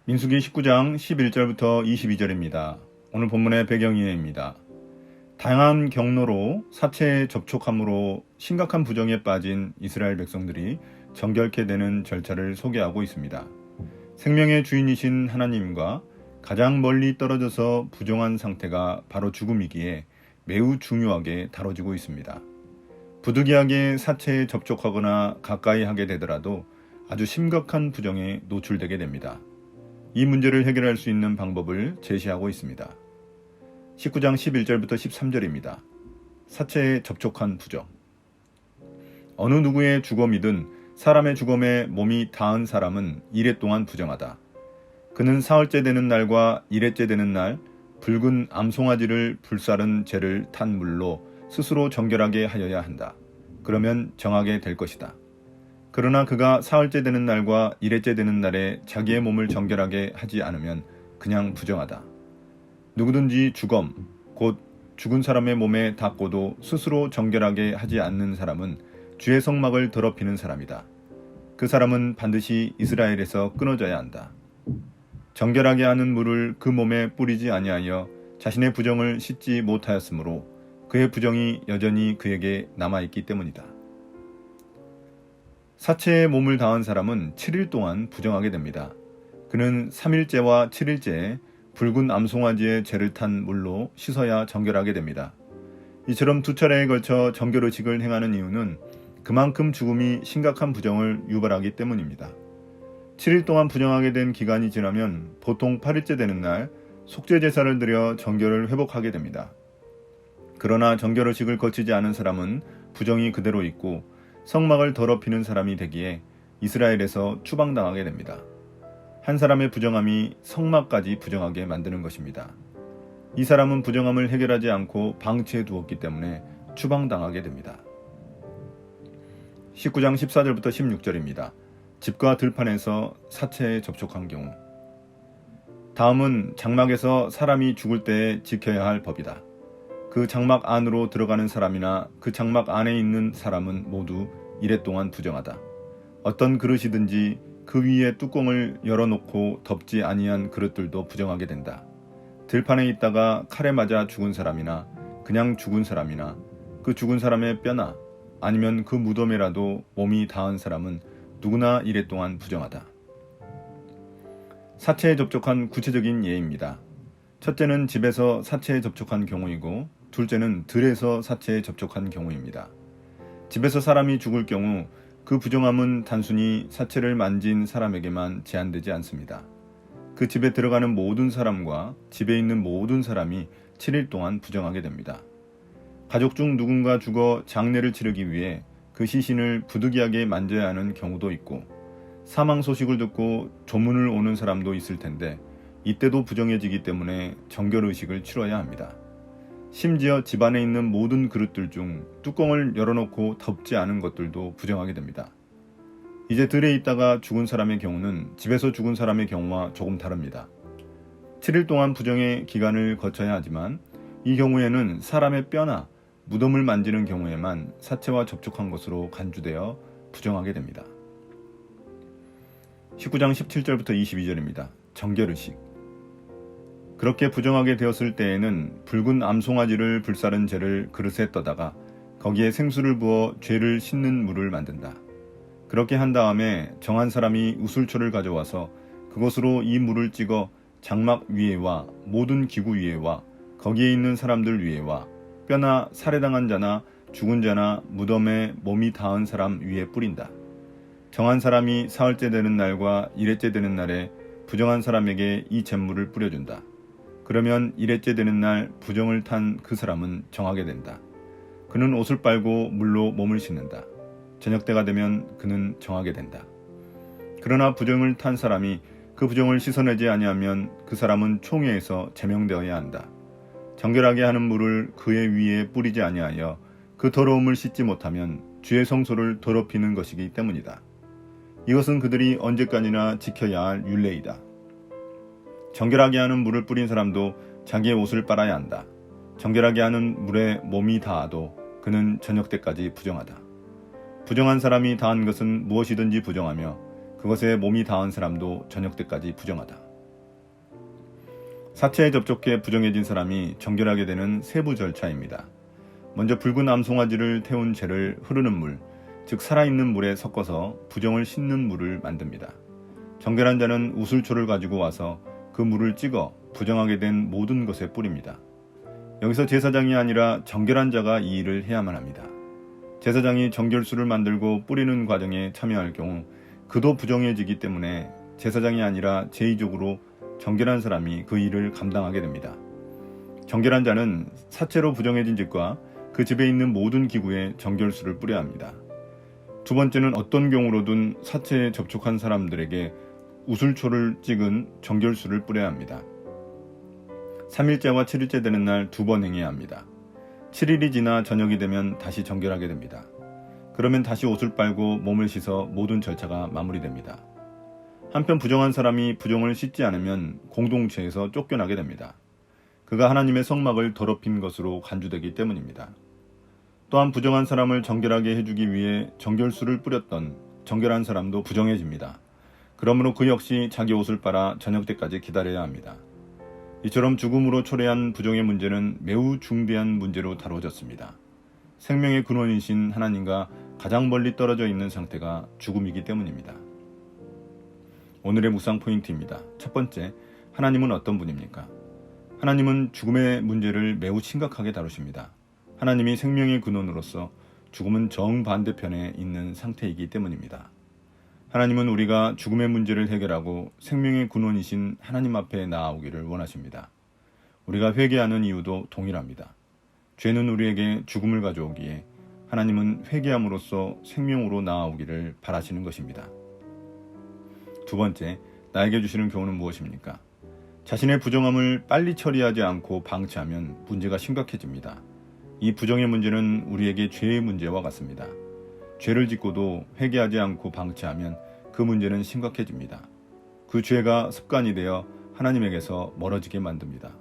민수기 19장 11절부터 22절입니다. 오늘 본문의 배경이해입니다. 다양한 경로로 사체에 접촉함으로 심각한 부정에 빠진 이스라엘 백성들이 정결케 되는 절차를 소개하고 있습니다. 생명의 주인이신 하나님과 가장 멀리 떨어져서 부정한 상태가 바로 죽음이기에 매우 중요하게 다뤄지고 있습니다. 부득이하게 사체에 접촉하거나 가까이 하게 되더라도 아주 심각한 부정에 노출되게 됩니다. 이 문제를 해결할 수 있는 방법을 제시하고 있습니다. 19장 11절부터 13절입니다. 사체에 접촉한 부정. 어느 누구의 주검이든 사람의 주검에 몸이 닿은 사람은 이레 동안 부정하다. 그는 사흘째 되는 날과 이레째 되는 날 붉은 암송아지를 불사른 죄를 탄 물로 스스로 정결하게 하여야 한다. 그러면 정하게 될 것이다. 그러나 그가 사흘째 되는 날과 이레째 되는 날에 자기의 몸을 정결하게 하지 않으면 그냥 부정하다. 누구든지 주검, 곧 죽은 사람의 몸에 닿고도 스스로 정결하게 하지 않는 사람은 주의 성막을 더럽히는 사람이다. 그 사람은 반드시 이스라엘에서 끊어져야 한다. 정결하게 하는 물을 그 몸에 뿌리지 아니하여 자신의 부정을 씻지 못하였으므로 그의 부정이 여전히 그에게 남아있기 때문이다. 사체에 몸을 닿은 사람은 7일 동안 부정하게 됩니다. 그는 3일째와 7일째에 붉은 암송아지의 죄를 탄 물로 씻어야 정결하게 됩니다. 이처럼 두 차례에 걸쳐 정결의식을 행하는 이유는 그만큼 죽음이 심각한 부정을 유발하기 때문입니다. 7일 동안 부정하게 된 기간이 지나면 보통 8일째 되는 날 속죄제사를 드려 정결을 회복하게 됩니다. 그러나 정결의식을 거치지 않은 사람은 부정이 그대로 있고 성막을 더럽히는 사람이 되기에 이스라엘에서 추방당하게 됩니다. 한 사람의 부정함이 성막까지 부정하게 만드는 것입니다. 이 사람은 부정함을 해결하지 않고 방치해 두었기 때문에 추방당하게 됩니다. 19장 14절부터 16절입니다. 집과 들판에서 사체에 접촉한 경우. 다음은 장막에서 사람이 죽을 때에 지켜야 할 법이다. 그 장막 안으로 들어가는 사람이나 그 장막 안에 있는 사람은 모두 이레 동안 부정하다. 어떤 그릇이든지 그 위에 뚜껑을 열어놓고 덮지 아니한 그릇들도 부정하게 된다. 들판에 있다가 칼에 맞아 죽은 사람이나 그냥 죽은 사람이나 그 죽은 사람의 뼈나 아니면 그 무덤에라도 몸이 닿은 사람은 누구나 이레 동안 부정하다. 사체에 접촉한 구체적인 예입니다. 첫째는 집에서 사체에 접촉한 경우이고 둘째는 들에서 사체에 접촉한 경우입니다. 집에서 사람이 죽을 경우 그 부정함은 단순히 사체를 만진 사람에게만 제한되지 않습니다. 그 집에 들어가는 모든 사람과 집에 있는 모든 사람이 7일 동안 부정하게 됩니다. 가족 중 누군가 죽어 장례를 치르기 위해 그 시신을 부득이하게 만져야 하는 경우도 있고 사망 소식을 듣고 조문을 오는 사람도 있을 텐데 이때도 부정해지기 때문에 정결의식을 치러야 합니다. 심지어 집안에 있는 모든 그릇들 중 뚜껑을 열어놓고 덮지 않은 것들도 부정하게 됩니다. 이제 들에 있다가 죽은 사람의 경우는 집에서 죽은 사람의 경우와 조금 다릅니다. 7일 동안 부정의 기간을 거쳐야 하지만 이 경우에는 사람의 뼈나 무덤을 만지는 경우에만 사체와 접촉한 것으로 간주되어 부정하게 됩니다. 19장 17절부터 22절입니다. 정결의식. 그렇게 부정하게 되었을 때에는 붉은 암송아지를 불사른 죄를 그릇에 떠다가 거기에 생수를 부어 죄를 씻는 물을 만든다. 그렇게 한 다음에 정한 사람이 우슬초를 가져와서 그것으로 이 물을 찍어 장막 위에와 모든 기구 위에와 거기에 있는 사람들 위에와 뼈나 살해당한 자나 죽은 자나 무덤에 몸이 닿은 사람 위에 뿌린다. 정한 사람이 사흘째 되는 날과 이레째 되는 날에 부정한 사람에게 이 잿물을 뿌려준다. 그러면 이레째 되는 날 부정을 탄 그 사람은 정하게 된다. 그는 옷을 빨고 물로 몸을 씻는다. 저녁 때가 되면 그는 정하게 된다. 그러나 부정을 탄 사람이 그 부정을 씻어내지 아니하면 그 사람은 총회에서 제명되어야 한다. 정결하게 하는 물을 그의 위에 뿌리지 아니하여 그 더러움을 씻지 못하면 주의 성소를 더럽히는 것이기 때문이다. 이것은 그들이 언제까지나 지켜야 할 율례이다. 정결하게 하는 물을 뿌린 사람도 자기의 옷을 빨아야 한다. 정결하게 하는 물에 몸이 닿아도 그는 저녁 때까지 부정하다. 부정한 사람이 닿은 것은 무엇이든지 부정하며 그것에 몸이 닿은 사람도 저녁 때까지 부정하다. 사체에 접촉해 부정해진 사람이 정결하게 되는 세부 절차입니다. 먼저 붉은 암송아지를 태운 재를 흐르는 물, 즉 살아있는 물에 섞어서 부정을 씻는 물을 만듭니다. 정결한 자는 우슬초를 가지고 와서 그 물을 찍어 부정하게 된 모든 것에 뿌립니다. 여기서 제사장이 아니라 정결한 자가 이 일을 해야만 합니다. 제사장이 정결수를 만들고 뿌리는 과정에 참여할 경우 그도 부정해지기 때문에 제사장이 아니라 제2적으로 정결한 사람이 그 일을 감당하게 됩니다. 정결한 자는 사체로 부정해진 집과 그 집에 있는 모든 기구에 정결수를 뿌려야 합니다. 두 번째는 어떤 경우로든 사체에 접촉한 사람들에게 우슬초를 찍은 정결수를 뿌려야 합니다. 3일째와 7일째 되는 날 2번 행해야 합니다. 7일이 지나 저녁이 되면 다시 정결하게 됩니다. 그러면 다시 옷을 빨고 몸을 씻어 모든 절차가 마무리됩니다. 한편 부정한 사람이 부정을 씻지 않으면 공동체에서 쫓겨나게 됩니다. 그가 하나님의 성막을 더럽힌 것으로 간주되기 때문입니다. 또한 부정한 사람을 정결하게 해주기 위해 정결수를 뿌렸던 정결한 사람도 부정해집니다. 그러므로 그 역시 자기 옷을 빨아 저녁 때까지 기다려야 합니다. 이처럼 죽음으로 초래한 부정의 문제는 매우 중대한 문제로 다뤄졌습니다. 생명의 근원이신 하나님과 가장 멀리 떨어져 있는 상태가 죽음이기 때문입니다. 오늘의 묵상 포인트입니다. 첫 번째, 하나님은 어떤 분입니까? 하나님은 죽음의 문제를 매우 심각하게 다루십니다. 하나님이 생명의 근원으로서 죽음은 정반대편에 있는 상태이기 때문입니다. 하나님은 우리가 죽음의 문제를 해결하고 생명의 근원이신 하나님 앞에 나아오기를 원하십니다. 우리가 회개하는 이유도 동일합니다. 죄는 우리에게 죽음을 가져오기에 하나님은 회개함으로써 생명으로 나아오기를 바라시는 것입니다. 두 번째, 나에게 주시는 교훈은 무엇입니까? 자신의 부정함을 빨리 처리하지 않고 방치하면 문제가 심각해집니다. 이 부정의 문제는 우리에게 죄의 문제와 같습니다. 죄를 짓고도 회개하지 않고 방치하면 그 문제는 심각해집니다. 그 죄가 습관이 되어 하나님에게서 멀어지게 만듭니다.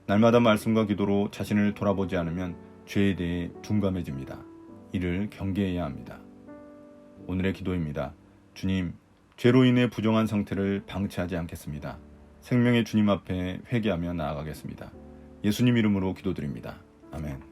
날마다 말씀과 기도로 자신을 돌아보지 않으면 죄에 대해 둔감해집니다. 이를 경계해야 합니다. 오늘의 기도입니다. 주님, 죄로 인해 부정한 상태를 방치하지 않겠습니다. 생명의 주님 앞에 회개하며 나아가겠습니다. 예수님 이름으로 기도드립니다. 아멘.